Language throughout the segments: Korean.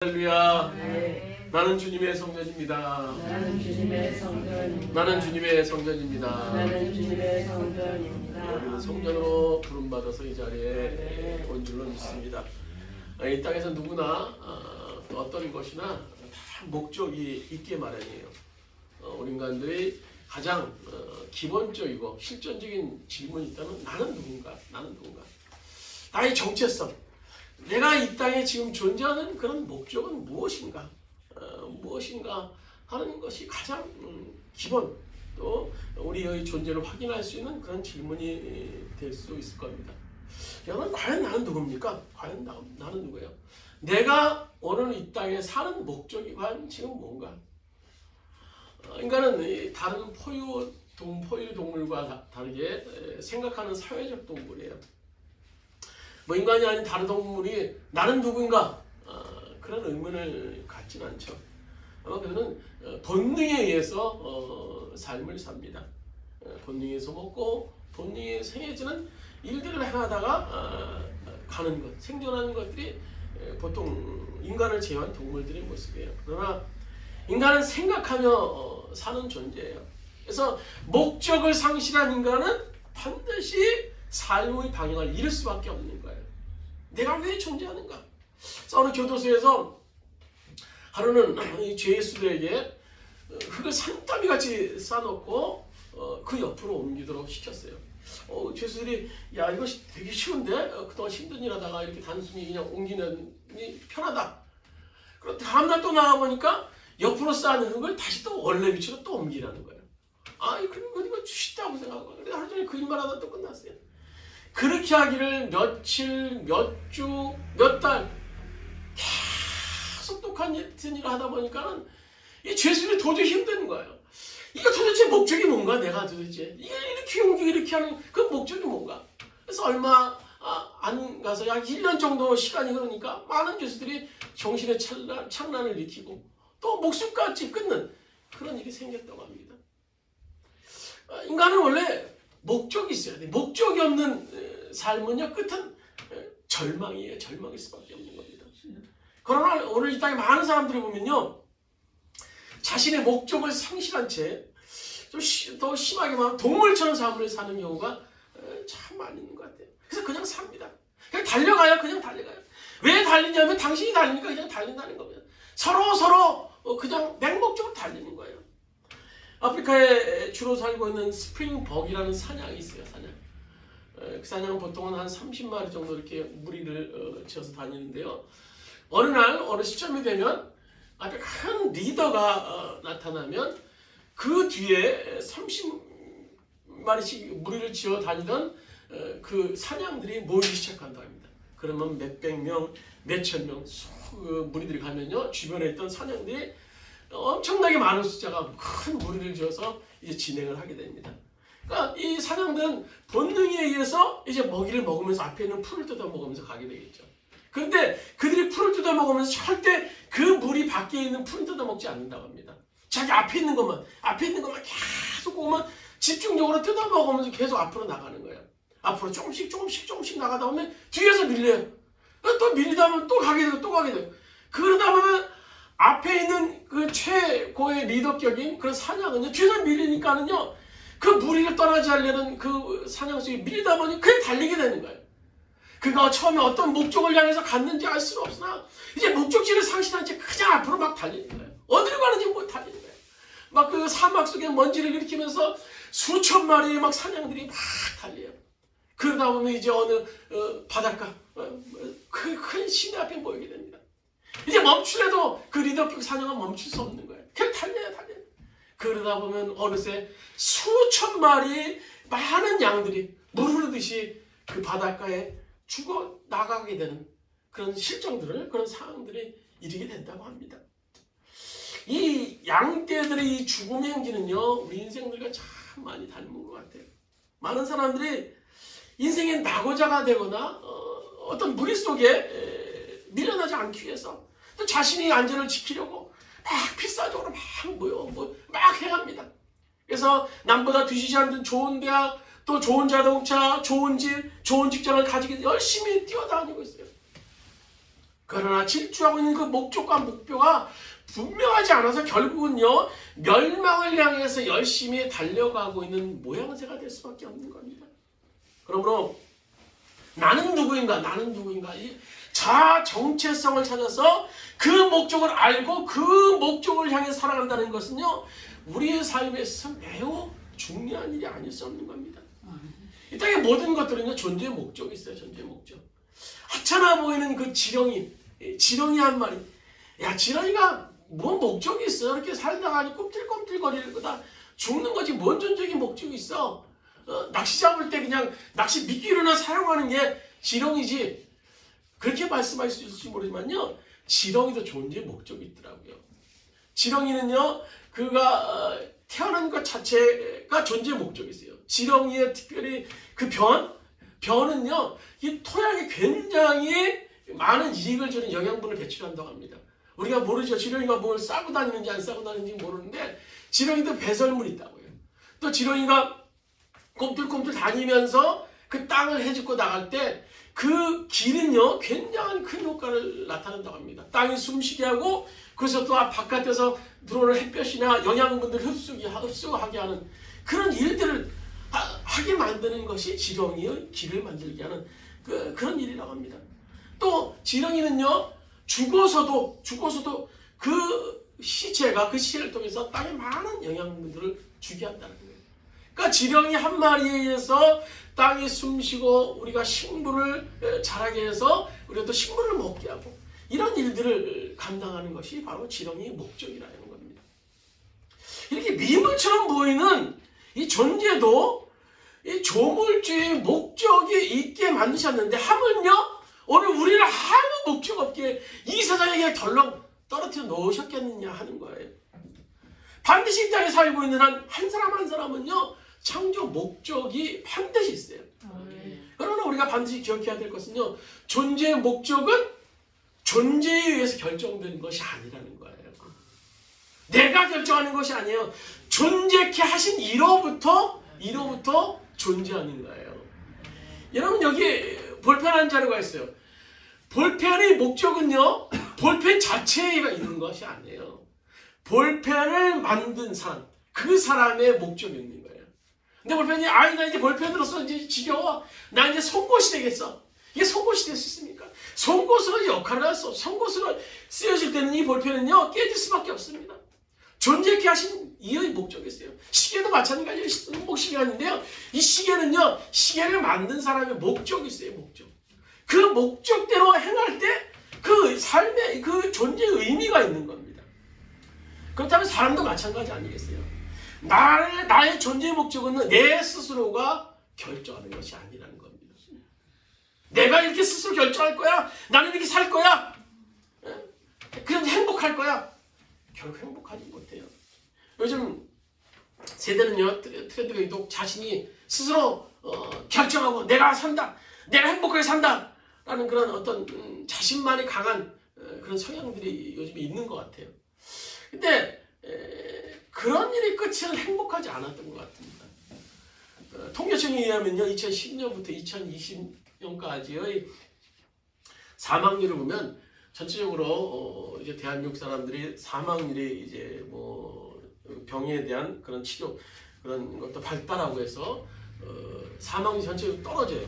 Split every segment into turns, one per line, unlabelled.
할렐루야.
네.
나는 주님의 성전입니다.
나는 주님의 성전입니다.
나는 주님의 성전입니다.
나는 주님의 성전입니다.
우리는 성전으로 부름받아서 이 자리에
네.
온 줄로 믿습니다. 이 땅에서 누구나 어떤 것이나 다 목적이 있게 마련이에요. 우리 인간들이 가장 기본적이고 실존적인 질문이 있다면 나는 누군가? 나는 누군가? 나의 정체성. 내가 이 땅에 지금 존재하는 그런 목적은 무엇인가? 무엇인가 하는 것이 가장 기본, 또 우리의 존재를 확인할 수 있는 그런 질문이 될 수 있을 겁니다. 여러분, 과연 나는 누굽니까? 과연 나는 누구예요? 내가 오늘 이 땅에 사는 목적이 과연 지금 뭔가? 인간은 다른 포유 동물과 다르게 생각하는 사회적 동물이에요. 인간이 아닌 다른 동물이 나는 누구인가? 그런 의문을 갖지는 않죠. 아마 그들은 본능에 의해서 삶을 삽니다. 본능에 의해서 먹고 본능에 의해서 행해지는 일들을 행하다가 가는 것, 생존하는 것들이 보통 인간을 제외한 동물들의 모습이에요. 그러나 인간은 생각하며 사는 존재예요. 그래서 목적을 상실한 인간은 반드시 삶의 방향을 잃을 수밖에 없는 거예요. 내가 왜 존재하는가? 어느 교도소에서 하루는 이 죄수들에게 흙을 산더미같이 싸놓고 그 옆으로 옮기도록 시켰어요. 죄수들이 야, 이거 되게 쉬운데? 그동안 힘든 일 하다가 이렇게 단순히 그냥 옮기는 게 편하다. 그럼 다음날 또 나가보니까 옆으로 쌓은 흙을 다시 또 원래 위치로 또 옮기라는 거예요. 그럼 이거 쉽다고 생각하고. 근데 하루 종일 그 일만 하다 또 끝났어요. 그렇게 하기를 며칠, 몇 주, 몇 달 계속 똑같은 일을 하다 보니까는 이 죄수들이 도저히 힘든 거예요. 이게 도대체 목적이 뭔가? 내가 도대체 이렇게 옮기고 이렇게 하는 그 목적이 뭔가? 그래서 얼마 안 가서 약 1년 정도 시간이 흐르니까 많은 죄수들이 정신의 착란을 일으키고 또 목숨까지 끊는 그런 일이 생겼다고 합니다. 인간은 원래 목적이 있어야 돼. 목적이 없는 삶은요, 끝은 절망이에요. 절망일 수밖에 없는 겁니다. 그러나 오늘 이 땅에 많은 사람들을 보면요, 자신의 목적을 상실한 채 좀 더 심하게 말하면 동물처럼 삶을 사는 경우가 참 많이 있는 것 같아요. 그래서 그냥 삽니다. 그냥 달려가요. 그냥 달려가요. 왜 달리냐면 당신이 달리니까 그냥 달린다는 겁니다. 서로 그냥 맹목적으로 달리는 거예요. 아프리카에 주로 살고 있는 스프링벅이라는 사냥이 있어요. 사냥. 그 사냥은 보통은 한 30마리 정도 이렇게 무리를 지어서 다니는데요. 어느 날 어느 시점이 되면 앞에 큰 리더가 나타나면 그 뒤에 30마리씩 무리를 지어 다니던 그 사냥들이 모이기 시작한다고 합니다. 그러면 몇백 명, 몇천 명 무리들이 가면요, 주변에 있던 사냥들이 엄청나게 많은 숫자가 큰 무리를 지어서 이제 진행을 하게 됩니다. 그러니까 이 사냥들은 본능에 의해서 이제 먹이를 먹으면서 앞에 있는 풀을 뜯어 먹으면서 가게 되겠죠. 그런데 그들이 풀을 뜯어 먹으면서 절대 그 무리 밖에 있는 풀을 뜯어 먹지 않는다고 합니다. 자기 앞에 있는 것만 계속 보면 집중적으로 뜯어 먹으면서 계속 앞으로 나가는 거예요. 앞으로 조금씩 나가다 보면 뒤에서 밀려요. 또 밀리다 보면 또 가게 되고 그러다 보면 앞에 있는 그 최고의 리더격인 그런 사냥은요, 뒤에서 밀리니까는요, 그 무리를 떠나지 않으려는 그 사냥 속에 밀리다 보니 그냥 달리게 되는 거예요. 그가 처음에 어떤 목적을 향해서 갔는지 알 수는 없으나, 이제 목적지를 상실한 채 그냥 앞으로 막 달리는 거예요. 어디로 가는지 못 달리는 거예요. 막 그 사막 속에 먼지를 일으키면서 수천 마리의 막 사냥들이 막 달려요. 그러다 보면 이제 어느 바닷가, 그 큰 시내 앞에 모이게 됩니다. 이제 멈추려도 그 리더격 사냥은 멈출 수 없는 거예요. 그냥 달려요. 그러다 보면 어느새 수천 마리의 많은 양들이 물 흐르듯이 그 바닷가에 죽어 나가게 되는 그런 실정들을, 그런 상황들이 이르게 된다고 합니다. 이 양떼들의 이 죽음의 행진은요, 우리 인생들과 참 많이 닮은 것 같아요. 많은 사람들이 인생의 낙오자가 되거나 어떤 무리 속에 밀려나지 않기 위해서 또 자신의 안전을 지키려고 막 필사적으로 막 행합니다. 그래서 남보다 뒤지지 않는 좋은 대학, 또 좋은 자동차, 좋은 집, 좋은 직장을 가지기 열심히 뛰어다니고 있어요. 그러나 질주하고 있는 그 목적과 목표가 분명하지 않아서 결국은요, 멸망을 향해서 열심히 달려가고 있는 모양새가 될 수밖에 없는 겁니다. 그러므로 나는 누구인가, 나는 누구인가, 이 자아 정체성을 찾아서 그 목적을 알고 그 목적을 향해 살아간다는 것은요, 우리의 삶에 있어서 매우 중요한 일이 아닐 수 없는 겁니다. 이 땅의 모든 것들은요, 존재의 목적이 있어요. 존재의 목적. 하찮아 보이는 그 지렁이 한 마리. 야, 지렁이가 뭔 목적이 있어? 이렇게 살다가 꿈틀꿈틀거리는 거다. 죽는 거지 뭔 존재적인 목적이 있어? 낚시 잡을 때 그냥 낚시 미끼로나 사용하는 게 지렁이지. 그렇게 말씀할 수 있을지 모르지만요, 지렁이도 존재의 목적이 있더라고요. 지렁이는요, 그가 태어난 것 자체가 존재의 목적이 있어요. 지렁이의 특별히 그 변은요, 이 토양에 굉장히 많은 이익을 주는 영양분을 배출한다고 합니다. 우리가 모르죠. 지렁이가 뭘 싸고 다니는지 안 싸고 다니는지 모르는데, 지렁이도 배설물이 있다고요. 또 지렁이가 꿈틀꿈틀 다니면서 그 땅을 헤집고 나갈 때 그 길은요, 굉장히 큰 효과를 나타낸다고 합니다. 땅이 숨쉬게 하고, 그래서 또 바깥에서 들어오는 햇볕이나 영양분들을 흡수하게 하는 그런 일들을 하게 만드는 것이 지렁이의 길을 만들게 하는 그런 일이라고 합니다. 또 지렁이는요, 죽어서도 그 시체가 그 씨를 통해서 땅에 많은 영양분들을 주게 한다는 거예요. 그러니까 지렁이 한 마리에 의해서 땅이 숨쉬고 우리가 식물을 자라게 해서 우리가 또 식물을 먹게 하고, 이런 일들을 감당하는 것이 바로 지렁이의 목적이라는 겁니다. 이렇게 미물처럼 보이는 이 존재도 이 조물주의 목적이 있게 만드셨는데, 하물며 오늘 우리를 아무 목적 없게 이 세상에 덜렁 떨어뜨려 놓으셨겠느냐 하는 거예요. 반드시 이 땅에 살고 있는 한 사람 한 사람은요, 창조 목적이 반드시 있어요. 그러나 우리가 반드시 기억해야 될 것은요, 존재의 목적은 존재에 의해서 결정되는 것이 아니라는 거예요. 내가 결정하는 것이 아니에요. 존재케 하신 이로부터 존재하는 거예요. 여러분, 여기 볼펜 한 자루가 있어요. 볼펜의 목적은요, 볼펜 자체에 있는 것이 아니에요. 볼펜을 만든 사람, 그 사람의 목적이 있는 거예요. 근데 볼펜이, 나 이제 볼펜으로서 이제 지겨워. 나 이제 송곳이 되겠어. 이게 송곳이 될 수 있습니까? 송곳으로 역할을 할 수 없어. 송곳으로 쓰여질 때는 이 볼펜은요, 깨질 수밖에 없습니다. 존재케 하신 이의 목적이 있어요. 시계도 마찬가지예요. 손목시계인데요, 이 시계는요, 시계를 만든 사람의 목적이 있어요. 목적. 그 목적대로 행할 때 그 삶의 그 존재의 의미가 있는 겁니다. 그렇다면 사람도 마찬가지 아니겠어요? 나의 존재의 목적은 내 스스로가 결정하는 것이 아니라는 겁니다. 내가 이렇게 스스로 결정할 거야. 나는 이렇게 살 거야. 그럼 행복할 거야. 결국 행복하지 못해요. 요즘 세대는요, 트렌드가 유독 자신이 스스로 결정하고 내가 산다, 내가 행복하게 산다 라는 그런 어떤 자신만이 강한 그런 성향들이 요즘에 있는 것 같아요. 근데 그런 일이 끝은 행복하지 않았던 것 같습니다. 통계청에 의하면요, 2010년부터 2020년까지의 사망률을 보면 전체적으로 이제 대한민국 사람들이 사망률이 이제 뭐 병에 대한 그런 치료 그런 것도 발달하고 해서 사망률이 전체적으로 떨어져요.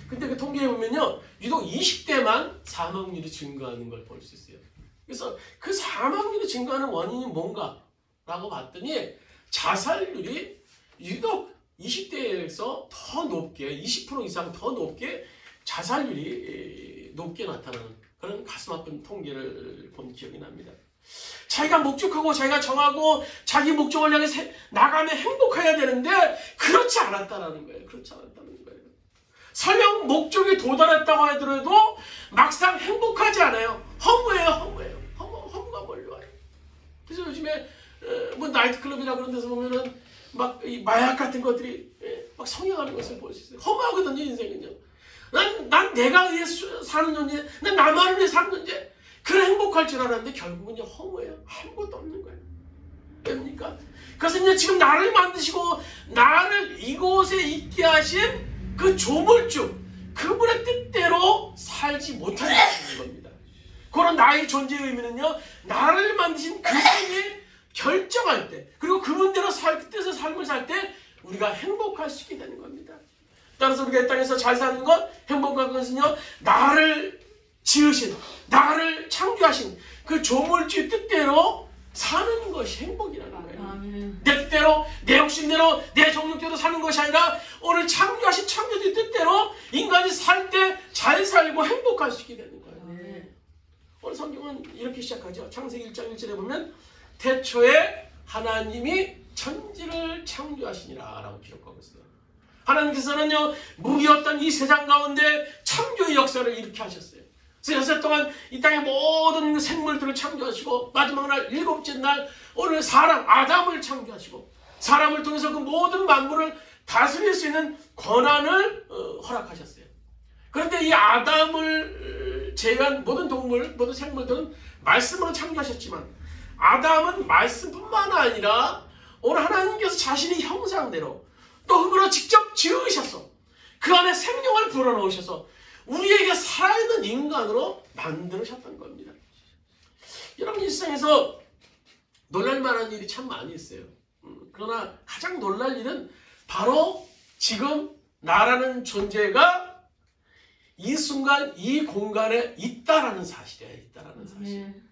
근데 그 통계에 보면요, 유독 20대만 사망률이 증가하는 걸 볼 수 있어요. 그래서 그 사망률이 증가하는 원인이 뭔가라고 봤더니 자살률이 유독 20대에서 더 높게, 20% 이상 더 높게 자살률이 높게 나타나는 그런 가슴 아픈 통계를 본 기억이 납니다. 자기가 목적하고 자기가 정하고 자기 목적을 향해 나가면 행복해야 되는데 그렇지 않았다는 거예요. 그렇지 않았다는 거예요. 설령 목적에 도달했다고 하더라도 막상 행복하지 않아요. 허무가 몰려와요. 그래서 요즘에 뭐 나이트클럽이나 그런 데서 보면은 막 이 마약 같은 것들이 막 성행하는 것을 볼 수 있어요. 허무하거든요, 인생은요. 난 내가 위해 사는 존재, 난 나만을 위해 사는 존재. 그래 행복할 줄 알았는데 결국은 허무해요. 아무것도 없는 거예요. 왜입니까? 그래서 이제 지금 나를 만드시고 나를 이곳에 있게 하신 그 조물주, 그분의 뜻대로 살지 못하는 겁니다. 그런 나의 존재의 의미는요, 나를 만드신 그분이 결정할 때, 그리고 그분대로 뜻의 삶을 살 때 우리가 행복할 수 있게 되는 겁니다. 따라서 우리가 이 땅에서 잘 사는 것, 행복한 것은요, 나를 지으신, 나를 창조하신 그 조물주의 뜻대로 사는 것이 행복이라는 거예요. 내 뜻대로, 내 욕심대로, 내 정욕대로 사는 것이 아니라 오늘 창조하신 창조주의 뜻대로 인간이 살 때 잘 살고 행복할 수 있게 되는 거예요. 오늘 성경은 이렇게 시작하죠. 창세기 1장 1절에 보면 태초에 하나님이 천지를 창조하시니라 라고 기록하고 있어요. 하나님께서는요, 무기였던 이 세상 가운데 창조의 역사를 일으켜 하셨어요. 그래서 6해 동안 이 땅의 모든 생물들을 창조하시고 마지막 날 7째 날 오늘 사람 아담을 창조하시고 사람을 통해서 그 모든 만물을 다스릴 수 있는 권한을 허락하셨어요. 그런데 이 아담을 제외한 모든 동물, 모든 생물들은 말씀으로 창조하셨지만 아담은 말씀뿐만 아니라 오늘 하나님께서 자신의 형상대로 또 흙으로 직접 지으셔서 그 안에 생명을 불어넣으셔서 우리에게 살아있는 인간으로 만드셨던 겁니다. 여러분 일상에서 놀랄만한 일이 참 많이 있어요. 그러나 가장 놀랄 일은 바로 지금 나라는 존재가 이 순간 이 공간에 있다라는 사실이에요. 있다라는 사실.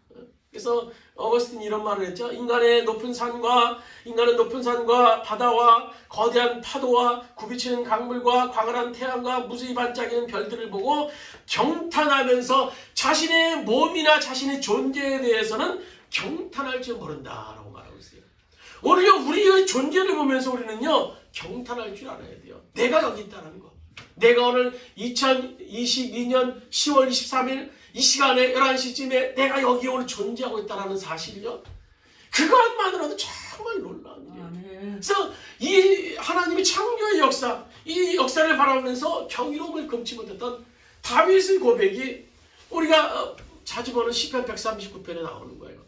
그래서 어거스틴이 이런 말을 했죠. 인간은 높은 산과 바다와 거대한 파도와 굽이치는 강물과 광활한 태양과 무수히 반짝이는 별들을 보고 경탄하면서 자신의 몸이나 자신의 존재에 대해서는 경탄할 줄 모른다라고 말하고 있어요. 오히려 우리의 존재를 보면서 우리는요, 경탄할 줄 알아야 돼요. 내가 여기 있다는 거. 내가 오늘 2022년 10월 23일 이 시간에 11시쯤에 내가 여기 오늘 존재하고 있다는 사실이요. 그것만으로도 정말 놀라운 일이에요. 그래서 이 하나님의 창조의 역사, 이 역사를 바라보면서 경이로움을 금치 못했던 다윗의 고백이 우리가 자주 보는 시편 139편에 나오는 거예요.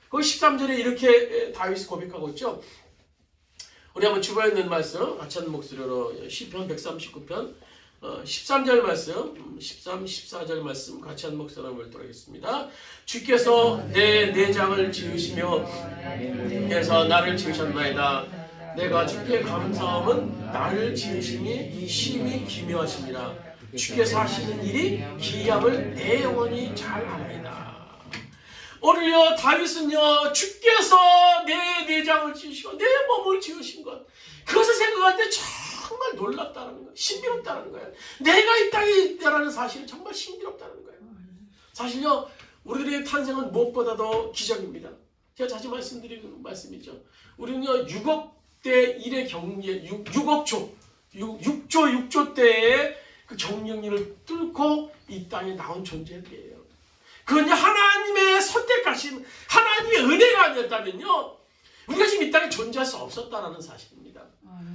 거기 13절에 이렇게 다윗이 고백하고 있죠. 우리 한번 주보에 있는 말씀 같이 한 목소리로 시편 139편 13절 말씀, 13, 14절 말씀 같이 한 목소리로 한번 읽도록하겠습니다. 주께서 내 내장을 지으시며 그래서 나를 지으셨나이다. 내가 주께 감사함은 나를 지으심이 심히 기묘하시니라. 주께서 하시는 일이 기이함을 내 영혼이 잘 알아이다. 오늘요 다윗은요 주께서 내 내장을 지으시고 내 몸을 지으신 것 그것을 생각할 때 정말 놀랍다는 거예요. 신비롭다는 거예요. 내가 이 땅에 있다는 사실은 정말 신비롭다는 거예요. 사실요 우리들의 탄생은 무엇보다도 기적입니다. 제가 자주 말씀드리는 말씀이죠. 우리는요 6억 대 1의 경제 6억 6조 때의 그 경영력을 뚫고 이 땅에 나온 존재들이에요. 그건 하나님의 선택하심, 하나님의 은혜가 아니었다면요 우리가 지금 이 땅에 존재할 수 없었다는 사실입니다.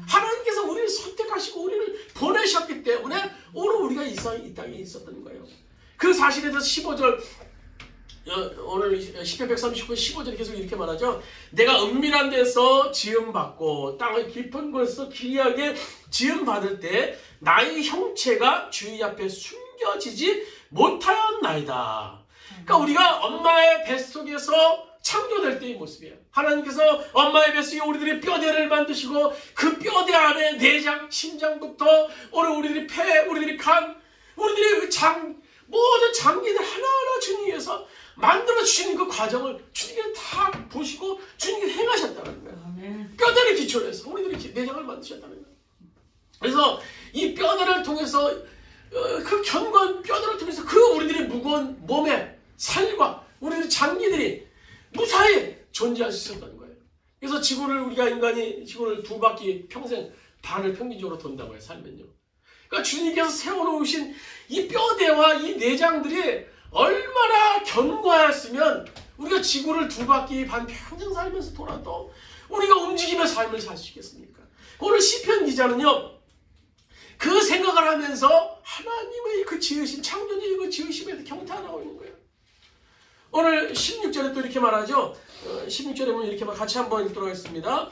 하나님께서 우리를 선택하시고 우리를 보내셨기 때문에 오늘 우리가 이 땅에 있었던 거예요. 그 사실에 대해서 15절 오늘 시편 139편 15절에 계속 이렇게 말하죠. 내가 은밀한 데서 지음받고 땅의 깊은 곳에서 기이하게 지음받을 때 나의 형체가 주의 앞에 숨겨지지 못하였나이다. 그러니까 우리가 엄마의 뱃속에서 창조될 때의 모습이에요. 하나님께서 엄마의 뱃속에 우리들의 뼈대를 만드시고 그 뼈대 안에 내장, 심장부터 오늘 우리들의 폐, 우리들의 간, 우리들의 모든 장기들 하나하나 주님께서 만들어주시는 그 과정을 주님께서 다 보시고 주님께서 행하셨다는 거예요. 뼈대를 기초로 해서 우리들의 내장을 만드셨다는 거예요. 그래서 이 뼈대를 통해서 그 견고한 뼈대를 통해서 그 우리들의 무거운 몸의 살과 우리들의 장기들이 무사히 존재할 수 있었다는 거예요. 그래서 인간이 지구를 2바퀴 평생 반을 평균적으로 돈다고 해요. 살면요. 그러니까 주님께서 세워놓으신 이 뼈대와 이 내장들이 얼마나 견고하였으면 우리가 지구를 2바퀴 반 평생 살면서 돌아도 우리가 움직이며 삶을 살 수 있겠습니까? 오늘 시편 기자는요. 그 생각을 하면서 하나님의 그 지으신 창조주의 그 지으심에 대해서 경탄하고 있는 거예요. 오늘 16절에 또 이렇게 말하죠. 16절에 보면 이렇게 같이 한번 읽도록 하겠습니다.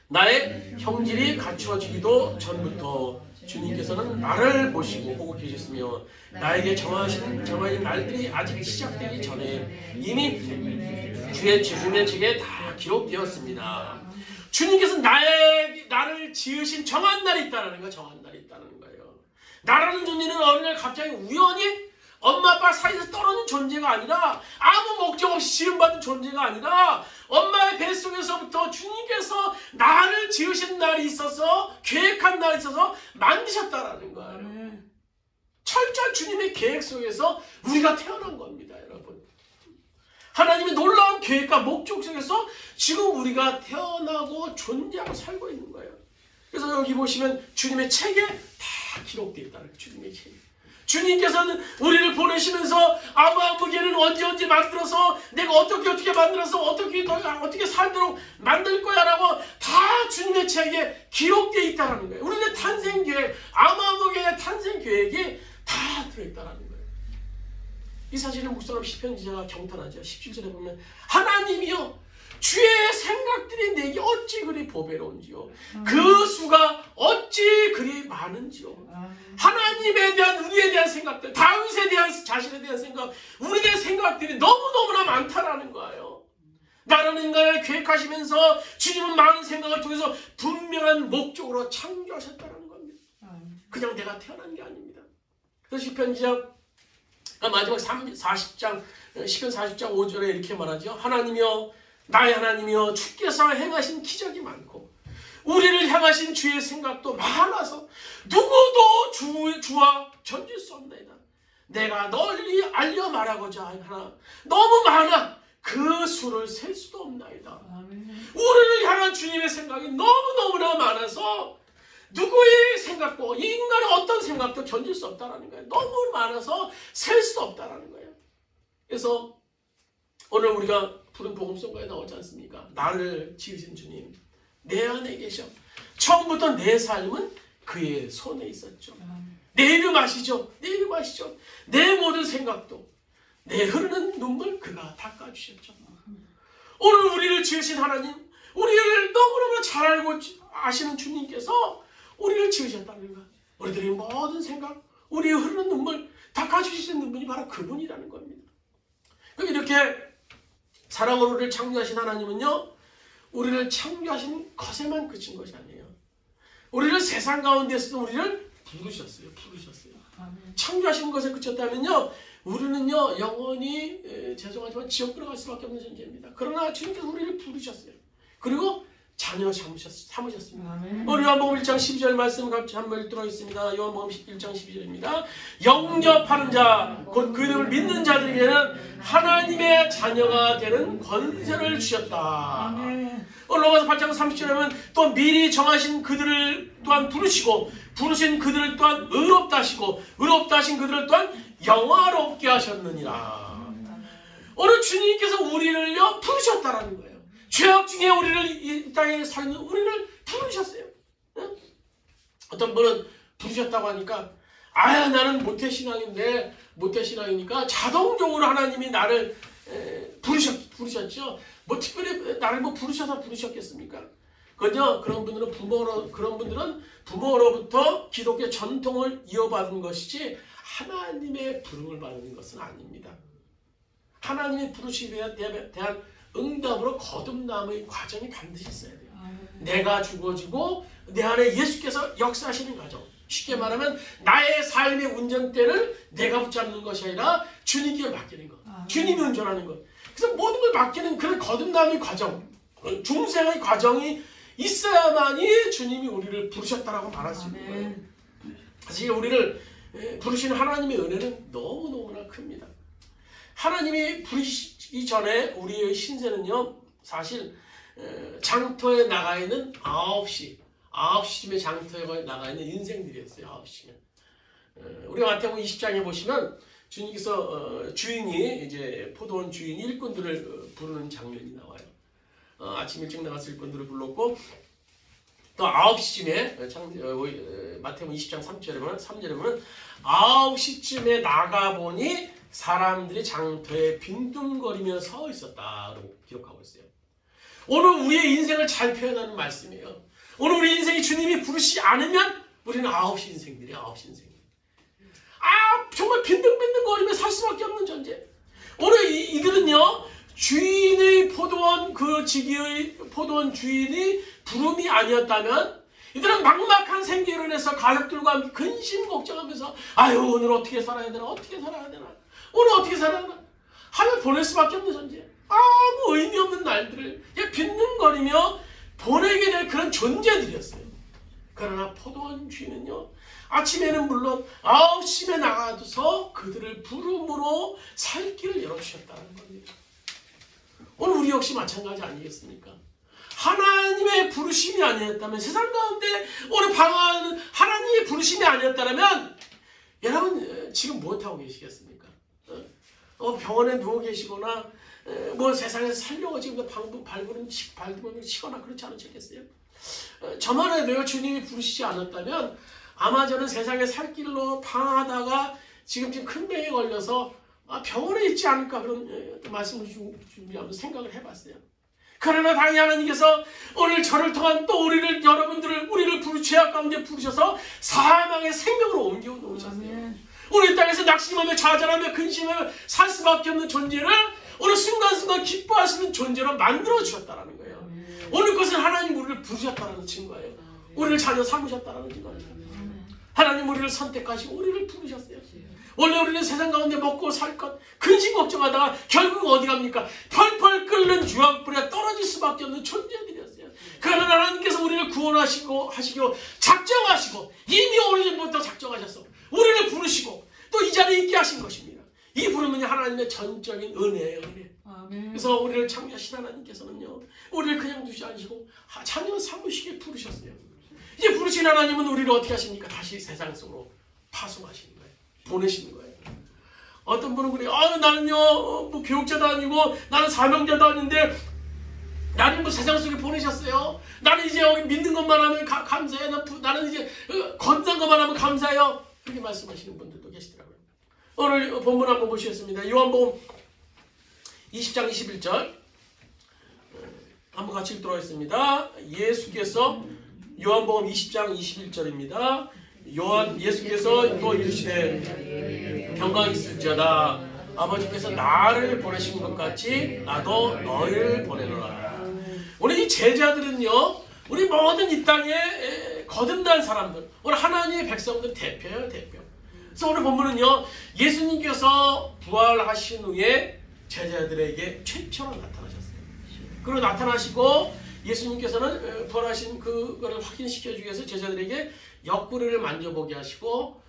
나의 형질이 갖추어지기도 전부터 주님께서는 나를 보시고 보고 계셨으며 나에게 정하신 날들이 아직 시작되기 전에 이미 주의 주님의 책에 다 기록되었습니다. 주님께서 나를 지으신 정한 날이 있다는 거, 정한 날이 있다는 거예요. 나라는 존재는 어느 날 갑자기 우연히 엄마 아빠 사이에서 떨어진 존재가 아니라 아무 목적 없이 지음받은 존재가 아니라 엄마의 뱃속에서부터 주님께서 나를 지으신 날이 있어서 계획한 날이 있어서 만드셨다라는 거예요. 철저한 주님의 계획 속에서 우리가 태어난 겁니다, 여러분. 하나님의 놀라운 계획과 목적 속에서 지금 우리가 태어나고 존재하고 살고 있는 거예요. 그래서 여기 보시면 주님의 책에 다 기록되어 있다는 거예요. 주님의 책에. 주님께서는 우리를 보내시면서 아브라함에게는 언제 만들어서 내가 어떻게 만들어서 어떻게 살도록 만들 거야 라고 다 주님의 책에 기록되어 있다는 거예요. 우리의 탄생 계획, 아브라함에게의 탄생 계획이 다 들어있다는 거예요. 이 사실은 묵상함 시편 기자가 경탄하죠. 17절에 보면 하나님이여 주의 생각들이 내게 어찌 그리 보배로운지요. 그 수가 어찌 그리 많은지요. 하나님에 대한 우리에 대한 생각들, 다윗에 대한 자신에 대한 생각, 우리의 생각들이 너무너무나 많다라는 거예요. 나라는 인간을 계획하시면서 주님은 많은 생각을 통해서 분명한 목적으로 창조하셨다는 겁니다. 그냥 내가 태어난 게 아닙니다. 그래서 시편 기자 마지막 40장, 시편 40장 5절에 이렇게 말하죠. 하나님이여 나의 하나님이여 주께서 행하신 기적이 많고 우리를 향하신 주의 생각도 많아서 누구도 주와 견줄 수 없나이다. 내가 널리 알려 말하고자 하나 너무 많아 그 수를 셀 수도 없나이다. 우리를 향한 주님의 생각이 너무너무나 많아서 누구의 생각도 이 인간의 어떤 생각도 견딜 수 없다는 거예요. 너무 많아서 셀 수 없다는 거예요. 그래서 오늘 우리가 부른 복음송가에 나오지 않습니까? 나를 지으신 주님 내 안에 계셔. 처음부터 내 삶은 그의 손에 있었죠. 내 이름 아시죠? 내 이름 아시죠? 내 모든 생각도 내 흐르는 눈물 그가 닦아주셨죠. 오늘 우리를 지으신 하나님, 우리를 너무너무 잘 알고 아시는 주님께서 우리를 지으셨다는 것, 우리들의 모든 생각, 우리의 흐르는 눈물 닦아주시는 분이 바로 그분이라는 겁니다. 이렇게 사랑으로 우리를 창조하신 하나님은요, 우리를 창조하신 것에만 그친 것이 아니에요. 우리를 세상 가운데서도 우리를 부르셨어요. 창조하신 것에 그쳤다면요, 우리는요 영원히 죄송하지만 지옥 들어갈 수밖에 없는 존재입니다. 그러나 주님께서 우리를 부르셨어요. 그리고 자녀 삼으셨습니다. 오늘 요한복음 1장 12절 말씀 같이 한번 읽도록 하겠습니다. 요한복음 1장 12절입니다. 영접하는 자, 곧 그 이름을 믿는 자들에게는 하나님의 자녀가 되는 권세를 주셨다. 오늘 로마서 8장 30절에 보면 또 미리 정하신 그들을 또한 부르신 그들을 또한 의롭다 하시고 의롭다 하신 그들을 또한 영화롭게 하셨느니라. 오늘 주님께서 우리를요 부르셨다라는 거예요. 죄악 중에 우리를 이 땅에 사는 우리를 부르셨어요. 응? 어떤 분은 부르셨다고 하니까 나는 모태신앙이니까 자동적으로 하나님이 나를 부르셨죠. 뭐 특별히 나를 부르셔서 부르셨겠습니까? 그건요, 그런 분들은 부모로부터 기독교 전통을 이어받은 것이지 하나님의 부름을 받는 것은 아닙니다. 하나님의 부르심에 대한 응답으로 거듭남의 과정이 반드시 있어야 돼요. 내가 죽어지고 내 안에 예수께서 역사하시는 과정. 쉽게 말하면 나의 삶의 운전대를 내가 붙잡는 것이 아니라 주님께 맡기는 것. 주님이 운전하는 것. 그래서 모든 걸 맡기는 그런 거듭남의 과정, 중생의 과정이 있어야만이 주님이 우리를 부르셨다라고 말할 수 있는 거예요. 사실 우리를 부르시는 하나님의 은혜는 너무너무나 큽니다. 하나님이 부르시기 전에 우리의 신세는요, 사실 장터에 나가 있는 9시쯤에 장터에 나가 있는 인생들이었어요. 9시면. 우리가 마태복음 20장에 보시면 주님께서 주인이 이제 포도원 주인 일꾼들을 부르는 장면이 나와요. 아침 일찍 나가서 일꾼들을 불렀고 또 9시쯤에 마태복음 20장 3절에 보면 9시쯤에 나가보니 사람들이 장터에 빈둥거리며 서 있었다고 기록하고 있어요. 오늘 우리의 인생을 잘 표현하는 말씀이에요. 오늘 우리 인생이 주님이 부르시지 않으면 우리는 아홉시 인생들이야. 아홉시 인생. 정말 빈둥빈둥거리며 살 수밖에 없는 존재. 오늘 이들은요, 주인의 포도원, 그 지기의 포도원 주인이 부름이 아니었다면 이들은 막막한 생계로 인해서 가족들과 함께 근심 걱정하면서 오늘 어떻게 살아야 되나, 어떻게 살아야 되나, 오늘 어떻게 살아야 되나 하며 보낼 수밖에 없는 존재. 아무 의미 없는 날들을 그냥 빈둥거리며 보내게 될 그런 존재들이었어요. 그러나 포도원 주인은요, 아침에는 물론 9시에 나가서 그들을 부름으로 살 길을 열어주셨다는 겁니다. 오늘 우리 역시 마찬가지 아니겠습니까? 하나님의 부르심이 아니었다면, 세상 가운데 오늘 방황하는 하나님의 부르심이 아니었다면 여러분 지금 무엇하고 계시겠습니까? 병원에 누워 계시거나 뭐 세상에서 살려고 지금 발버둥 치거나 그렇지 않으셨겠어요? 저만 해도요, 주님이 부르시지 않았다면 아마 저는 세상에 살 길로 방황하다가 지금 큰 병에 걸려서 병원에 있지 않을까, 그런 말씀을 준비하면서 생각을 해봤어요. 그러나 당연히 하나님께서 오늘 저를 통한 또 우리를 죄악 가운데 부르셔서 사망의 생명으로 옮겨 놓으셨어요. 오늘 이 땅에서 낙심하며 좌절하며 근심하며 살 수밖에 없는 존재를 오늘 순간순간 기뻐할 수 있는 존재로 만들어 주셨다는 거예요. 오늘 그것은 하나님 우리를 부르셨다는 증거예요. 우리를 자녀 삼으셨다는 증거예요. 하나님 우리를 선택하시고 우리를 부르셨어요. 원래 우리는 세상 가운데 먹고 살 것 근심 걱정하다가 결국 어디 갑니까? 펄펄 끓는 유황불에 떨어질 수밖에 없는 존재들이었어요. 그러나 하나님께서 우리를 구원하시고 작정하시고 이미 오래전부터 작정하셔서 우리를 부르시고 또 이 자리에 있게 하신 것입니다. 이 부름은 하나님의 전적인 은혜예요. 은혜. 그래서 우리를 창조하신 하나님께서는요, 우리를 그냥 두지 않으시고 자녀 삼으시게 부르셨어요. 이제 부르신 하나님은 우리를 어떻게 하십니까? 다시 세상 속으로 파송하시는 거예요. 보내시는 거예요. 어떤 분은 그래요. 나는요, 뭐 교육자도 아니고 나는 사명자도 아닌데 나는 뭐 세상 속에 보내셨어요. 나는 이제 여기 믿는 것만 하면 감사해요. 나는 이제 건강 것만 하면 감사해요. 그렇게 말씀하시는 분들도 계시더라고요. 오늘 본문 한번 보시겠습니다. 요한복음 20장 21절 한번 같이 읽도록 하겠습니다. 예수께서 요한복음 20장 21절입니다. 예수께서 또 이르시되 평강이 있을지어다. 아버지께서 나를 보내신 것 같이 나도 너희를 보내노라. 우리 이 제자들은요, 우리 모든 이 땅에 거듭난 사람들, 오늘 하나님의 백성들 대표예요, 대표. 그래서 오늘 본문은요, 예수님께서 부활하신 후에 제자들에게 최초로 나타나셨어요. 그리고 나타나시고 예수님께서는 부활하신 그거를 확인시켜주기 위해서 제자들에게 옆구리를 만져보게 하시고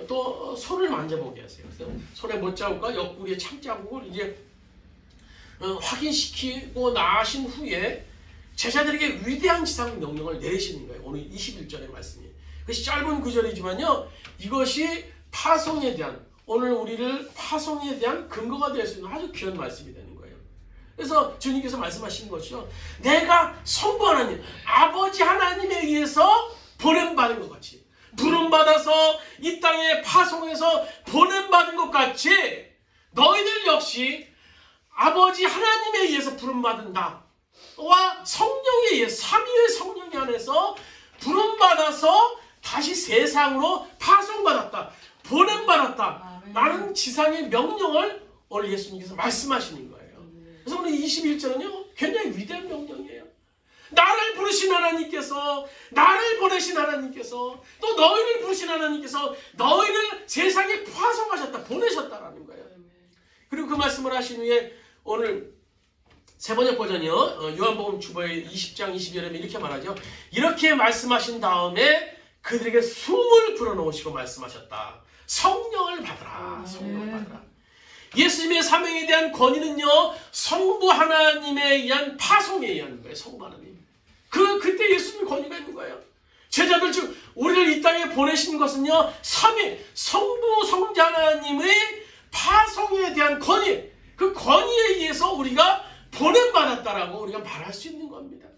또 손을 만져보게 하세요. 그래서 손에 못자국과 옆구리에 참자국을 이제 확인시키고 나신 후에 제자들에게 위대한 지상 명령을 내리시는 거예요. 오늘 21절의 말씀이. 그것이 짧은 구절이지만요, 이것이 파송에 대한, 오늘 우리를 파송에 대한 근거가 될 수 있는 아주 귀한 말씀이 되는 거예요. 그래서 주님께서 말씀하시는 것이요, 내가 성부 하나님, 아버지 하나님에 의해서 보냄받은 것 같이, 부름받아서 이 땅에 파송해서 보냄받은 것 같이 너희들 역시 아버지 하나님에 의해서 부름받은 나와 성령에 의해 삼위의 성령에 안에서 부름받아서 다시 세상으로 파송받았다, 보냄받았다 라는 지상의 명령을 오늘 예수님께서 말씀하시는 거예요. 그래서 오늘 21절은요, 굉장히 위대한 명령이에요. 나를 부르신 하나님께서, 나를 보내신 하나님께서, 또 너희를 부르신 하나님께서 너희를 세상에 파송하셨다, 보내셨다라는 거예요. 그리고 그 말씀을 하신 후에 오늘 세 번째 버전이요, 요한복음 주보의 20장 22절에 이렇게 말하죠. 이렇게 말씀하신 다음에 그들에게 숨을 불어넣으시고 말씀하셨다. 성령을 받으라. 성령을 받으라. 예수님의 사명에 대한 권위는요, 성부 하나님에 의한 파송에 의한 거예요. 성부 하나님. 그때 예수님의 권위가 있는 거예요. 제자들 즉 우리를 이 땅에 보내신 것은요, 삼위 성부 성자 하나님의 파송에 대한 권위, 그 권위에 의해서 우리가 보냄받았다라고 우리가 말할 수 있는 겁니다.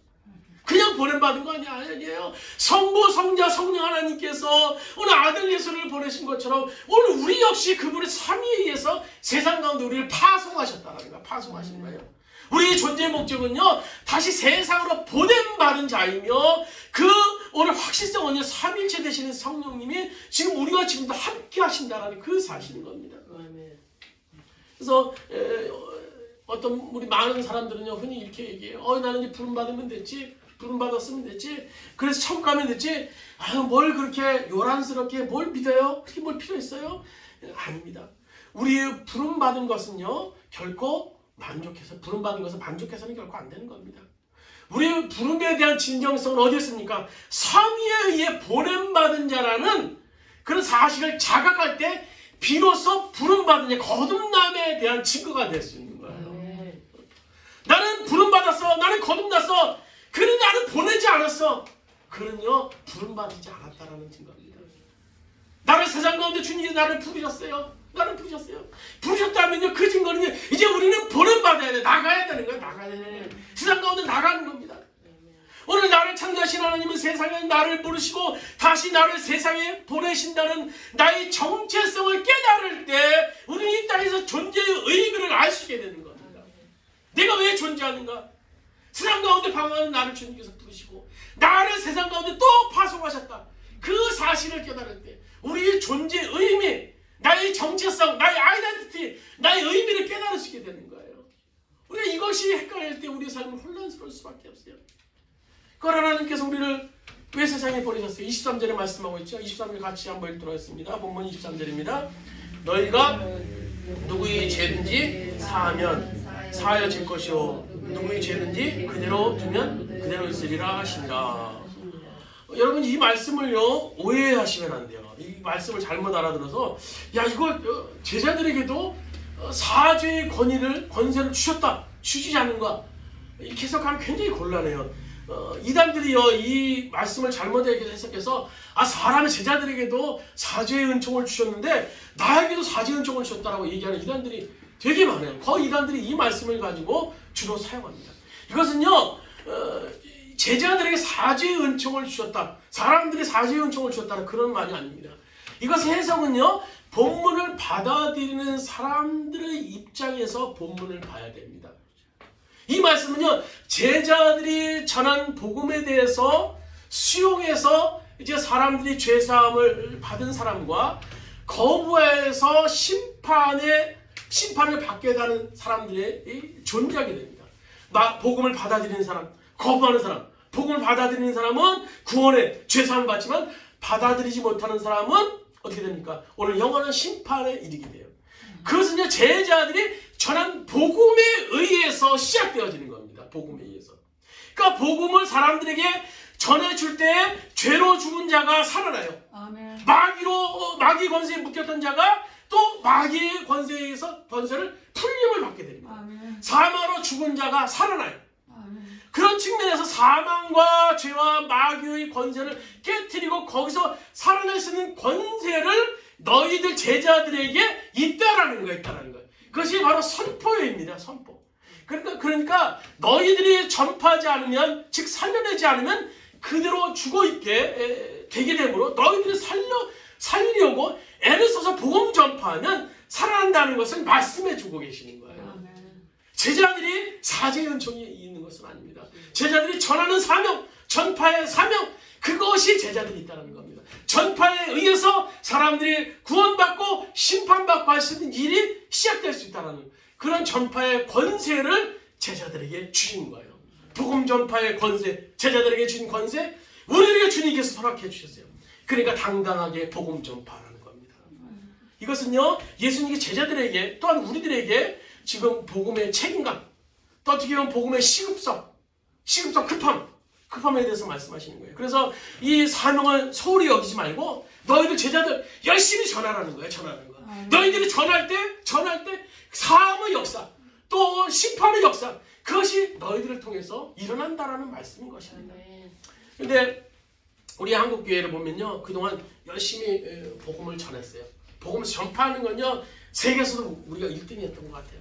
그냥 보냄받은 거 아니에요. 성부, 성자, 성령 하나님께서 오늘 아들 예수를 보내신 것처럼 오늘 우리 역시 그분의 삼위에 의해서 세상 가운데 우리를 파송하셨다라는 거예요. 파송하신 거예요. 우리의 존재의 목적은요, 다시 세상으로 보냄받은 자이며 그 오늘 확실성은요, 삼일체 되시는 성령님이 지금 우리와 지금도 함께 하신다라는 그 사실인 겁니다. 그래서 어떤 우리 많은 사람들은요, 흔히 이렇게 얘기해요. 나는 이제 부름 받으면 됐지, 부름 받았으면 됐지, 그래서 천국 가면 됐지. 뭘 그렇게 요란스럽게 뭘 믿어요? 그렇게 뭘 필요 있어요? 아닙니다. 우리 부름 받은 것은요, 결코 부름 받은 것은 만족해서는 결코 안 되는 겁니다. 우리의 부름에 대한 진정성은 어디에 있습니까? 성의에 의해 보냄받은 자라는 그런 사실을 자각할 때 비로소 부름받은 자, 거듭남에 대한 증거가 될 수 있는 거예요. 나는 부름받았어. 나는 거듭났어. 그는 나를 보내지 않았어. 그는요, 부름받지 않았다라는 증거입니다. 나를 세상 가운데 주님이 나를 부르셨어요. 나를 부르셨어요. 부르셨다면요, 그 증거는요, 이제 우리는 보냄받아야 돼. 나가야 되는 거예요. 나가야 되는 거예요. 세상 가운데 나가는 겁니다. 오늘 나를 창조하신 하나님은 세상에 나를 부르시고 다시 나를 세상에 보내신다는 나의 정체성을 깨달을 때 우리는 이 땅에서 존재의 의미를 알 수 있게 되는 겁니다. 내가 왜 존재하는가? 세상 가운데 방황하는 나를 주님께서 부르시고 나를 세상 가운데 또 파송하셨다. 그 사실을 깨달을 때 우리의 존재의 의미, 나의 정체성, 나의 아이덴티티, 나의 의미를 깨달을 수 있게 되는 거예요. 우리가 이것이 헷갈릴 때 우리의 삶은 혼란스러울 수밖에 없어요. 그러나 하나님께서 우리를 왜 세상에 보내셨어요? 23절에 말씀하고 있죠. 23절 같이 한번 읽도록 하겠습니다. 본문 23절입니다. 너희가 누구의 죄든지 사하면 사하여질 것이요 누구의 죄든지 그대로 두면 그대로 있으리라 하시니라. 여러분, 이 말씀을요, 오해하시면 안 돼요. 이 말씀을 잘못 알아들어서 이거 제자들에게도 사죄의 권세를 주시지 않는가, 이렇게 해석하면 굉장히 곤란해요. 이단들이요, 이 말씀을 잘못 해석해서 사람의 제자들에게도 사죄의 은총을 주셨는데 나에게도 사죄의 은총을 주셨다라고 얘기하는 이단들이 되게 많아요. 거의 이단들이 이 말씀을 가지고 주로 사용합니다. 이것은요, 제자들에게 사죄의 은총을 주셨다, 사람들이 사죄의 은총을 주셨다는 그런 말이 아닙니다. 이것의 해석은요, 본문을 받아들이는 사람들의 입장에서 본문을 봐야 됩니다. 이 말씀은요, 제자들이 전한 복음에 대해서 수용해서 이제 사람들이 죄사함을 받은 사람과 거부해서 심판을 받게 되는 사람들이 존재하게 됩니다. 복음을 받아들이는 사람, 거부하는 사람. 복음을 받아들이는 사람은 구원의 죄사함을 받지만 받아들이지 못하는 사람은 어떻게 됩니까? 오늘 영원한 심판에 이르게 돼요. 그것은 제자들이 전한 복음에 의해서 시작되어지는 겁니다. 복음에 의해서. 그러니까 복음을 사람들에게 전해줄 때 죄로 죽은 자가 살아나요. 아멘. 마귀 권세에 묶였던 자가 또 마귀의 권세에 의해서 권세를 풀림을 받게 됩니다. 아멘. 사망으로 죽은 자가 살아나요. 아멘. 그런 측면에서 사망과 죄와 마귀의 권세를 깨트리고 거기서 살아날 수 있는 권세를 너희들 제자들에게 있다라는 거예요. 그것이 바로 선포입니다. 선포. 그러니까 너희들이 전파하지 않으면, 즉 살려내지 않으면 그대로 죽어있게 되게 되므로 너희들이 살리려고 애를 써서 복음 전파하면 살아난다는 것을 말씀해주고 계시는 거예요. 제자들이 사죄의 은총이 있는 것은 아닙니다. 제자들이 전하는 사명, 전파의 사명, 그것이 제자들이 있다는 겁니다. 전파에 의해서 사람들이 구원받고 심판받고 할 수 있는 일이 시작될 수 있다는 그런 전파의 권세를 제자들에게 주신 거예요. 복음 전파의 권세, 제자들에게 주신 권세, 우리에게 주님께서 허락해 주셨어요. 그러니까 당당하게 복음 전파라는 겁니다. 이것은요, 예수님이 제자들에게 또한 우리들에게 지금 복음의 책임감, 또 어떻게 보면 복음의 시급성, 급함에 대해서 말씀하시는 거예요. 그래서 이 사명을 소홀히 여기지 말고 너희들 제자들 열심히 전하라는 거예요. 전하는 거. 너희들이 전할 때 사함의 역사, 또 심판의 역사, 그것이 너희들을 통해서 일어난다라는 말씀인 것입니다. 그런데 우리 한국교회를 보면요, 그동안 열심히 복음을 전했어요. 복음을 전파하는 건요, 세계에서도 우리가 1등이었던 것 같아요.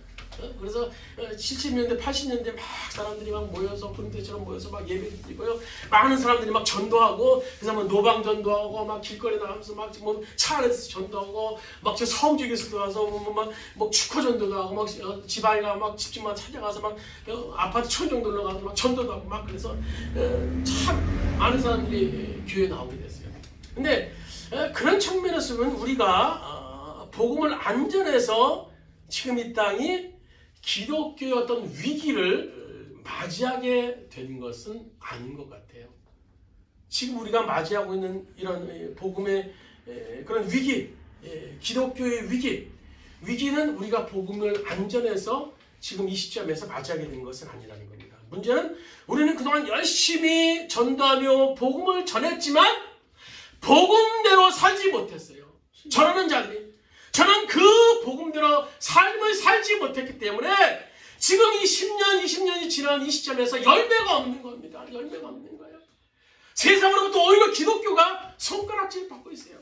그래서 70년대, 80년대 막 사람들이 막 모여서 그런데처럼 모여서 막 예배를 드리고요. 많은 사람들이 막 전도하고, 그래서 뭐 노방 전도하고, 막 길거리 나가면서 막 뭐 차 안에서 전도하고, 막 저 서울지교에서도 와서 막 축구 전도도 하고, 막 지방이가 막 집집마다 찾아가서 막 아파트 천정도 올라가서 막 전도도 하고 막 그래서 참 많은 사람들이 교회에 나오게 됐어요. 근데 그런 측면에서 보면 우리가 복음을 안전해서 지금 이 땅이 기독교의 어떤 위기를 맞이하게 된 것은 아닌 것 같아요. 지금 우리가 맞이하고 있는 이런 복음의 그런 위기, 기독교의 위기는 우리가 복음을 안전해서 지금 이 시점에서 맞이하게 된 것은 아니라는 겁니다. 문제는 우리는 그동안 열심히 전도하며 복음을 전했지만 복음대로 살지 못했어요. 전하는 자들이. 저는 그 복음대로 삶을 살지 못했기 때문에 지금 이 10년, 20년이 지난 이 시점에서 열매가 없는 겁니다. 열매가 없는 거예요. 세상으로부터 오히려 기독교가 손가락질 받고 있어요.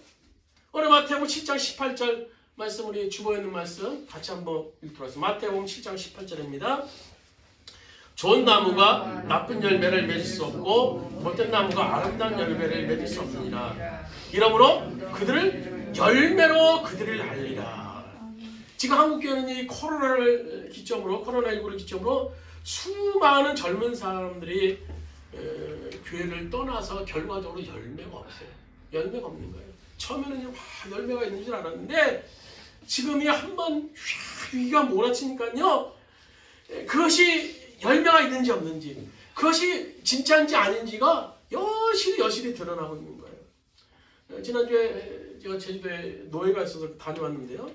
오늘 마태복음 7장 18절 말씀, 우리 주보에 있는 말씀 같이 한번 읽도록 하겠습니다. 마태복음 7장 18절입니다. 좋은 나무가 나쁜 열매를 맺을 수 없고 못된 나무가 아름다운 열매를 맺을 수 없느니라. 이러므로 그들을 열매로 그들을 알리라. 지금 한국교회는 이 코로나19를 기점으로 수많은 젊은 사람들이 교회를 떠나서 결과적으로 열매가 없어요. 열매가 없는 거예요. 처음에는 열매가 있는 줄 알았는데 지금이 한번 위기가 몰아치니까요. 그것이 열매가 있는지 없는지, 그것이 진짜인지 아닌지가 여실히 드러나고 있는 거예요. 지난주에 제가 제주도에 노예가 있어서 다녀왔는데요.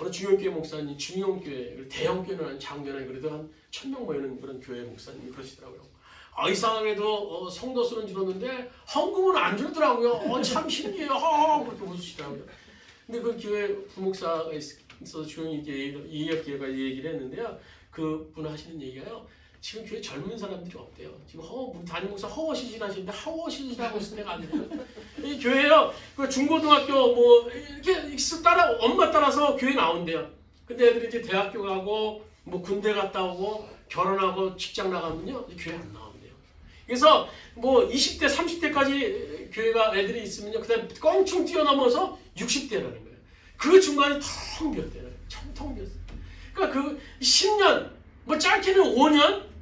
어느 중형교회 목사님, 중형교회, 대형교회는 작년에 그래도 한 1000명 모이는 그런 교회 목사님이 그러시더라고요. 이상하게도 성도 수는 줄었는데 헌금은 안 줄더라고요. 참 신기해요. 그렇게 웃으시더라고요. 근데 그 교회 부목사가 있어서 조용히 이해할 기회가 얘기를 했는데요. 그분 하시는 얘기가요. 지금 교회 젊은 사람들이 없대요. 지금 담임 목사 허허시실 하시는데 허허시실하고 있을 때가 아니에요. 이 교회요. 그 중고등학교 뭐 이렇게 따라 엄마 따라서 교회 나온대요. 근데 애들이 이제 대학교 가고 뭐 군대 갔다 오고 결혼하고 직장 나가면요 교회 안 나온대요. 그래서 뭐 20대 30대까지 교회가 애들이 있으면요 그다음 껑충 뛰어넘어서 60대라는 거예요. 그 중간에 텅 비었대요. 텅 비었어요. 그러니까 그 10년 뭐 짧게는 5년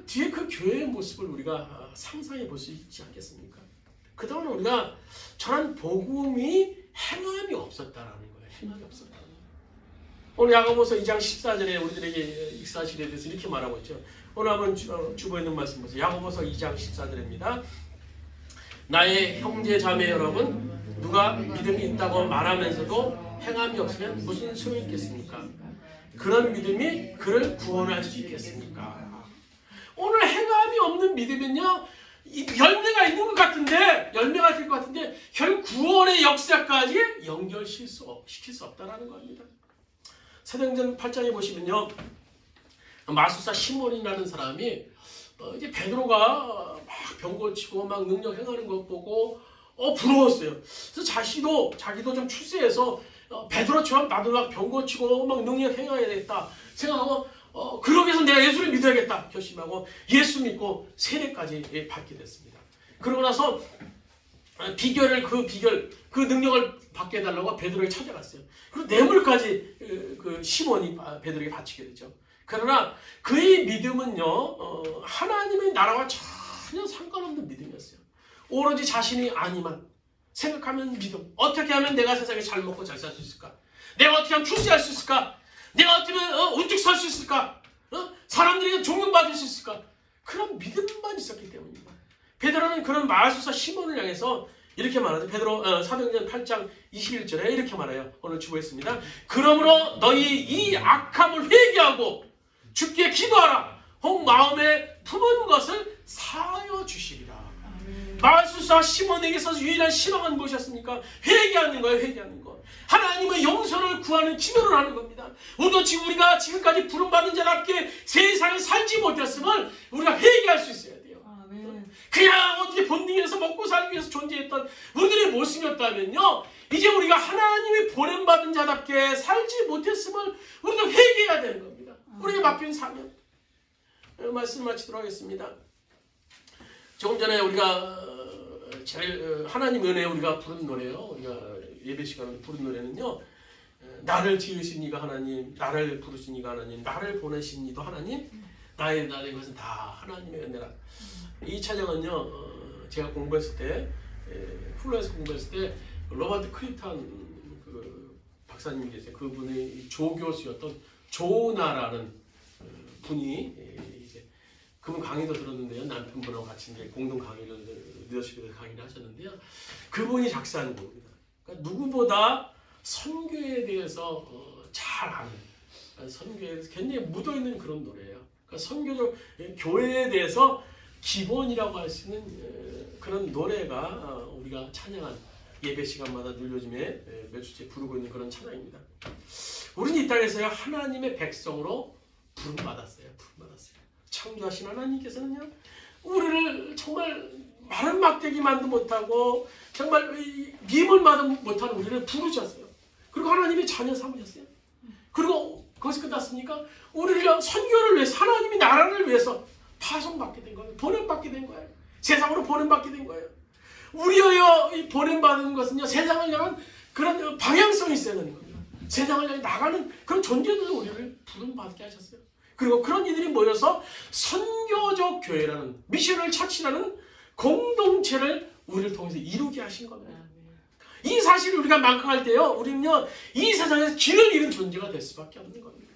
뒤에 그 교회의 모습을 우리가 상상해 볼 수 있지 않겠습니까? 그동안 우리가 저런 복음이 행함이 없었다라는 거예요. 행함이 없었다는 거예요. 오늘 야고보서 2장 14절에 우리들에게 익사실에 대해서 이렇게 말하고 있죠. 오늘 한번 주보에 있는 말씀 보세요. 야고보서 2장 14절입니다. 나의 형제 자매 여러분, 누가 믿음이 있다고 말하면서도 행함이 없으면 무슨 소용이 있겠습니까? 그런 믿음이 그를 구원할 수 있겠습니까? 오늘 행함이 없는 믿음은요, 열매가 있는 것 같은데, 열매가 될 것 같은데, 결국 구원의 역사까지 연결시킬 수 없다는 겁니다. 사도행전 8장에 보시면요, 마술사 시몬이라는 사람이, 이제 베드로가 막 병 고치고 막 능력 행하는 것 보고, 부러웠어요. 그래서 자기도 좀 출세해서, 베드로처럼 나도 막 병 고치고 막 능력 행해야 되겠다 생각하고, 그러기 위해서 내가 예수를 믿어야겠다 결심하고 예수 믿고 세례까지 받게 됐습니다. 그러고 나서 그 능력을 받게 해달라고 베드로에게 찾아갔어요. 그리고 뇌물까지 그 시몬이 베드로에게 바치게 되죠. 그러나 그의 믿음은요, 하나님의 나라와 전혀 상관없는 믿음이었어요. 오로지 자신이 아니만 생각하면 믿음. 어떻게 하면 내가 세상에 잘 먹고 잘 살 수 있을까? 내가 어떻게 하면 출세할 수 있을까? 내가 어떻게 하면 우뚝 설 수 있을까? 사람들에게 존경받을 수 있을까? 그런 믿음만 있었기 때문입니다. 베드로는 그런 마술사 시몬을 향해서 이렇게 말하죠. 베드로 사도행전 8장 21절에 이렇게 말해요. 오늘 주보했습니다. 그러므로 너희 이 악함을 회개하고 주께 기도하라. 혹 마음에 품은 것을 사하여 주시리라. 마술사 시몬에게서 유일한 희망은 무엇이었습니까? 회개하는 거예요. 회개하는 거. 하나님의 용서를 구하는 기도를 하는 겁니다. 우리가 지금까지 부름받은 자답게 세상에 살지 못했음을 우리가 회개할 수 있어야 돼요. 그냥 어떻게 본능에서 먹고 살기 위해서 존재했던 우리들의 모습이었다면요, 이제 우리가 하나님의 보냄받은 자답게 살지 못했음을 우리가 회개해야 되는 겁니다. 우리에게 맡긴 사명. 말씀 마치도록 하겠습니다. 조금 전에 우리가 제일 하나님 은혜 우리가 부른 노래요. 우리가 예배 시간에 부른 노래는요. 나를 지으신 이가 하나님, 나를 부르신 이가 하나님, 나를 보내신 이도 하나님, 나의 것은 다 하나님의 은혜라. 이 찬양은요. 제가 공부했을 때, 훌라에서 공부했을 때 로버트 크리탄 그 박사님이 계세요. 그분의 조교수였던 조나라는 분이 이제 그분 강의도 들었는데요. 남편분하고 같이 이제 공동 강의를 리더십에서 강의를 하셨는데요. 그분이 작사한 곡입니다. 그러니까 누구보다 선교에 대해서 잘 아는, 선교에 대해서 굉장히 묻어있는 그런 노래예요. 그러니까 선교적 교회에 대해서 기본이라고 할 수 있는 그런 노래가 우리가 찬양한 예배 시간마다 늘 요즘에 몇 주째 부르고 있는 그런 찬양입니다. 우리는 이 땅에서요 하나님의 백성으로 부름받았어요. 창조하신 하나님께서는요 우리를 정말 마른 막대기만도 못하고 정말 미물만도 못하는 우리를 부르셨어요. 그리고 하나님의 자녀 삼으셨어요. 그리고 그것이 끝났습니까? 우리를 선교를 위해서 하나님이 나라를 위해서 파송받게 된 거예요. 보냄받게 된 거예요. 세상으로 보냄받게 된 거예요. 우리여 이 보냄받은 것은요 세상을 향한 그런 방향성이 있어야 되는 겁니다. 세상을 향해 나가는 그런 존재들을 우리를 부름받게 하셨어요. 그리고 그런 이들이 모여서 선교적 교회라는 미션을 차치라는 공동체를 우리를 통해서 이루게 하신 겁니다. 이 사실을 우리가 망각할 때요 우리는요 이 세상에서 길을 잃은 존재가 될 수밖에 없는 겁니다.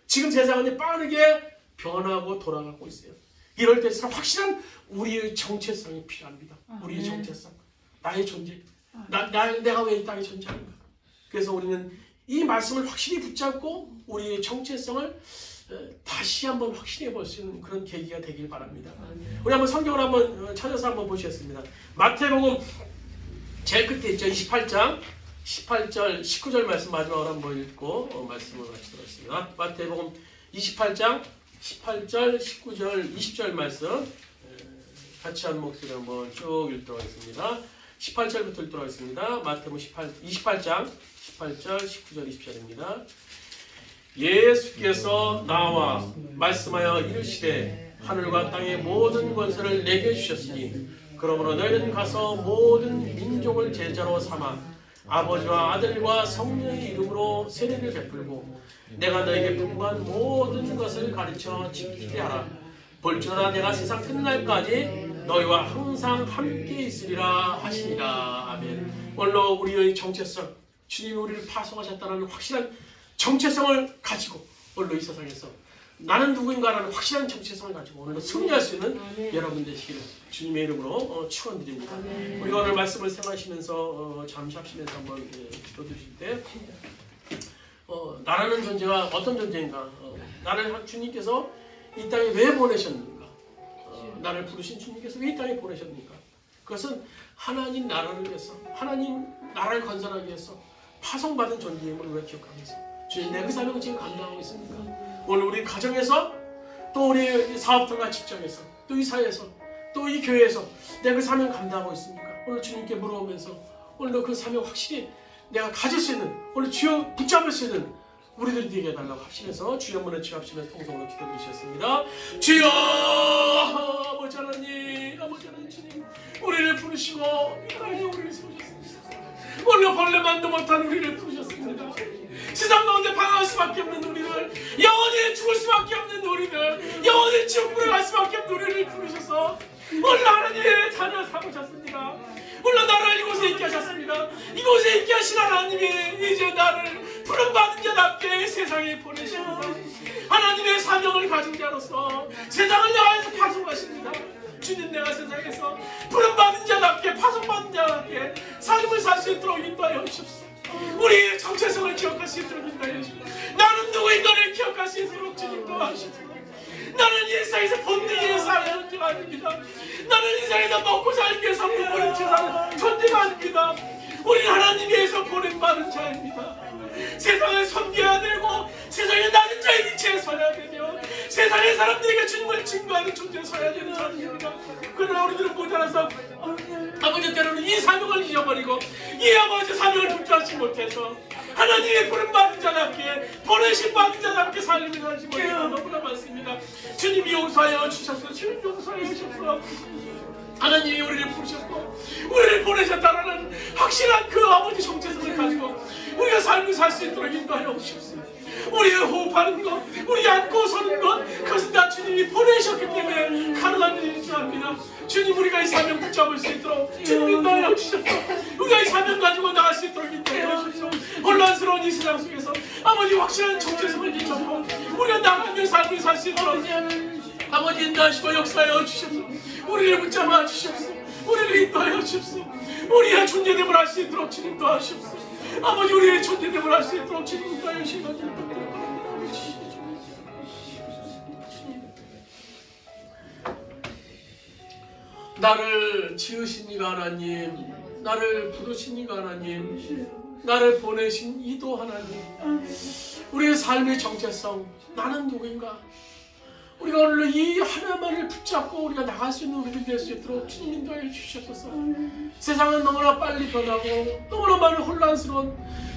지금 세상은 빠르게 변하고 돌아가고 있어요. 이럴 때일수록 확실한 우리의 정체성이 필요합니다. 우리의 정체성, 나의 존재, 내가 왜 이 땅에 존재하는가. 그래서 우리는 이 말씀을 확실히 붙잡고 우리의 정체성을 다시 한번 확신해 볼 수 있는 그런 계기가 되길 바랍니다. 우리 한번 성경을 한번 찾아서 한번 보시겠습니다. 마태복음 제일 끝에 있죠. 28장 18절 19절 말씀 마지막으로 한번 읽고 말씀을 마치도록 하겠습니다. 마태복음 28장 18절 19절 20절 말씀 같이 한 목소리 한번 쭉 읽도록 하겠습니다. 18절부터 읽도록 하겠습니다. 마태복음 28장 18절 19절 20절입니다. 예수께서 나와 말씀하여 이르시되 하늘과 땅의 모든 권세를 내게 주셨으니 그러므로 너희는 가서 모든 민족을 제자로 삼아 아버지와 아들과 성령의 이름으로 세례를 베풀고 내가 너에게 분부한 모든 것을 가르쳐 지키게 하라. 볼지어다 내가 세상 끝날까지 너희와 항상 함께 있으리라 하시니라. 아멘. 오늘로 우리의 정체성, 주님이 우리를 파송하셨다는 확실한 정체성을 가지고 오늘로 이 세상에서 나는 누구인가라는 확실한 정체성을 가지고 오늘로 승리할 수 있는 여러분 되시기를 주님의 이름으로 축원드립니다. 우리가 오늘 말씀을 생각하시면서 잠시 합심해서 한번 기도 드실 때 나라는 존재가 어떤 존재인가, 나를 주님께서 이 땅에 왜 보내셨는가, 나를 부르신 주님께서 왜 이 땅에 보내셨는가. 그것은 하나님 나라를 위해서, 하나님 나라를 건설하기 위해서 파송받은 존재임을 우리가 기억하면서 주님 내 그 사명을 지금 감당하고 있습니까? 오늘 우리 가정에서 또 우리 사업장과 직장에서 또 이 사회에서 또 이 교회에서 내가 그 사명 감당하고 있습니까? 오늘 주님께 물어보면서 오늘도 그 사명 확실히 내가 가질 수 있는, 오늘 주여 붙잡을 수 있는 우리들이 되게 해달라고 합심해서 주여 문에 취합시면서 통성으로 기도드리셨습니다. 주여 아버지 하나님, 아버지 하나님 주님 우리를 부르시고 이 땅에 우리를 세우셨습니다. 오늘 벌레만도 못한 우리를 부르셨습니다. 세상 가운데 방황할 수밖에 없는 우리를, 영원히 죽을 수밖에 없는 우리를, 영원히 지옥불에 갈 수밖에 없는 우리를 부르셔서 오늘 하나님의 자녀 삼으셨습니다. 오늘 나를 이곳에 있게 하셨습니다. 이곳에 있게 하신 하나님이 이제 나를 부름받은 자답게 세상에 보내십니다. 하나님의 사명을 가진 자로서 세상을 향해서 파송하십니다. 주님 내가 세상에서 부름받은 자답게 파송받은 자답게 삶을 살 수 있도록 인도하여 주십시오. 우리의 정체성을 기억할 수 있도록 인도하여 주십시오. 나는 누구인가를 기억할 수 있도록 주님 도와주십시오. 나는 이 세상에서 본능에 의해서 사는 존재가 아닙니다. 나는 이 세상에서 먹고 살기 위해서 물버린 존재가 아닙니다. 우리는 하나님 위해서 보냄받은 자입니다. 세상을 섬겨야 되고 세상에 낮은 자의 위치에 서야 되며 세상의 사람들에게 주님을 증거하는 존재에 서야 되는 자입니다. 그러나 우리들은 모자라서 아버지 때로는 이 사명을 잊어버리고 이 아버지 사명을 붙잡지 못해서 하나님의 부름받은 자답게 보내신 받은 자답게 살림을 하지 못해서 너무나 많습니다. 주님이 용서하여 주셔서 주님 용서하여 주셔서 하나님이 우리를 부르셨고 우리를 보내셨다라는 확실한 그 아버지 정체성을 가지고 우리가 삶을 살 수 있도록 인도하여 주십시오. 우리가 호흡하는 것, 우리 앉고 서는 것, 그것은 다 주님이 보내셨기 때문에 가능한 일인 줄 압니다. 주님, 우리가 이 사명 붙잡을 수 있도록 주님 인도하여 주십시오. 우리가 이 사명 가지고 나갈 수 있도록 인도하여 주십시오. 혼란스러운 이 세상 속에서 아버지 확실한 정체성을 붙잡고 우리가 나가며 삶을 살 수 있도록 아버지 인도하시고 역사하여 주십시오. 우리를 붙잡아 주십시오. 우리를 인도하여 주십시오. 우리의 존재됨을 할 수 있도록 주님 도와주십시오. 아버지, 우리의 존재됨을 할 수 있도록 주님 인도하여 주십시오. 나를 지으신 이가 하나님, 나를 부르신 이가 하나님, 나를 보내신 이도 하나님, 우리의 삶의 정체성, 나는 누구인가? 우리가 오늘 이 하나만을 붙잡고 우리가 나갈 수 있는 우리들이 될 수 있도록 주님 인도해 주시옵소서. 세상은 너무나 빨리 변하고 너무나 많은 혼란스러운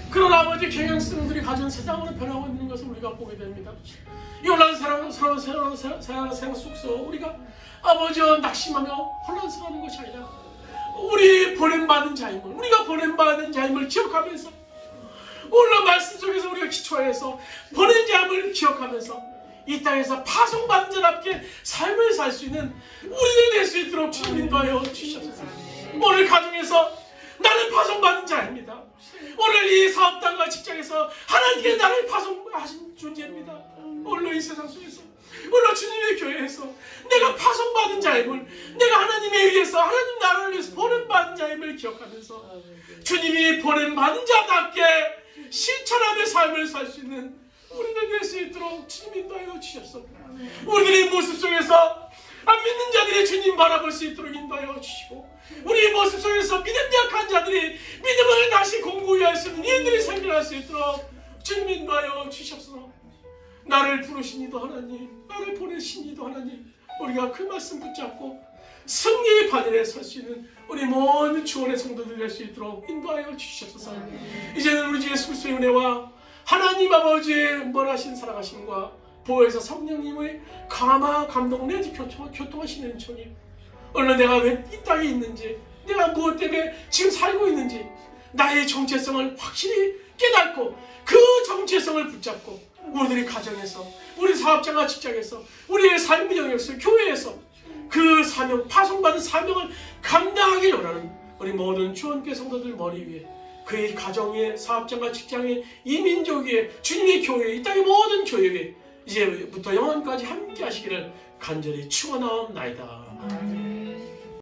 그런 아버지 경향성들이 가진 세상으로 변하고 있는 것을 우리가 보게 됩니다. 이 혼란스러운 세상 속에서 우리가 아버지와 낙심하며 혼란스러운 것이 아니라 우리 보냄받은 자임을, 우리가 보냄받은 자임을 기억하면서 오늘 말씀 속에서 우리가 기초해서 보낸 자임을 기억하면서 이 땅에서 파송받은 자답게 삶을 살 수 있는 우리들 될 수 있도록 주님 인도하여 주시옵소서. 오늘 가정에서 나는 파송받은 자입니다. 오늘 이 사업당과 직장에서 하나님께 나를 파송하신 존재입니다. 오늘 이 세상 속에서, 오늘 주님의 교회에서 내가 파송받은 자임을, 내가 하나님에 의해서 하나님 나라를 위해서 보냄받은 자임을 기억하면서 주님이 보냄받은 자답게 실천하며 삶을 살 수 있는 우리들 될 수 있도록 주님 인도하여 주시옵소서. 우리들의 모습 속에서 안 믿는 자들이 주님 바라볼 수 있도록 인도하여 주시고, 우리의 모습 속에서 믿음 약한 자들이 믿음을 다시 공부히 할 수 있는 이들이 생겨날 수 있도록 주님 인도하여 주시옵소서. 나를 부르신 이도 하나님, 나를 보내신 이도 하나님, 우리가 그 말씀 붙잡고 승리의 바늘에 설 수 있는 우리 모든 주원의 성도들 될 수 있도록 인도하여 주시옵소서. 이제는 우리 주 예수 그리스도의 은혜와 하나님 아버지의 원하신 사랑하심과 보혜사 성령님의 감화 감동 내지 교통하시는 은총이 오늘 내가 왜 이 땅에 있는지, 내가 무엇 때문에 지금 살고 있는지 나의 정체성을 확실히 깨닫고 그 정체성을 붙잡고 우리들이 가정에서, 우리 사업장과 직장에서, 우리의 삶의 영역에서, 교회에서 그 사명, 파송받은 사명을 감당하길 원하는 우리 모든 주원교회 성도들 머리 위에, 그의 가정의, 사업장과 직장의, 이 민족의, 주님의 교회, 이 땅의 모든 교회에 이제부터 영원까지 함께 하시기를 간절히 축원하옵나이다.